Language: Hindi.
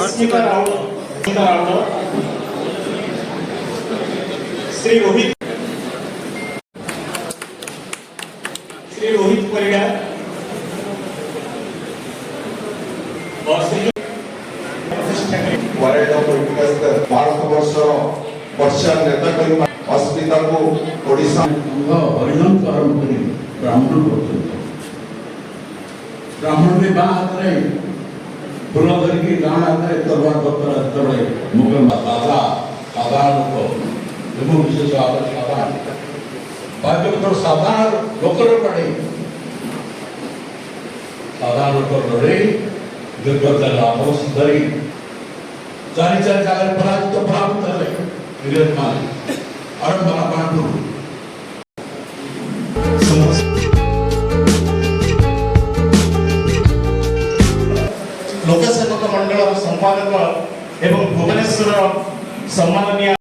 अस्मिता राउत श्री रोहित परिवार और श्री वारेडा पॉलिटिकल भारत वर्ष वर्षा नेता करी अस्मिता को ओडिशा हरिनाम आरंभ करी ब्राह्मण पर्यंत ब्राह्मण में बा हाथ फूल धरिकी गाँ हाथ तलवार पत्थर तले मुगल दादा साधारण लोक विशेष साधारण साधारण लोक लड़े साधारण लोक लड़े दुर्गत धरी चारी चारी जगह पराजित पराभूत आरंभ लोकसेवक मंडल संपादक एवं भुवनेश्वर सम्माननीय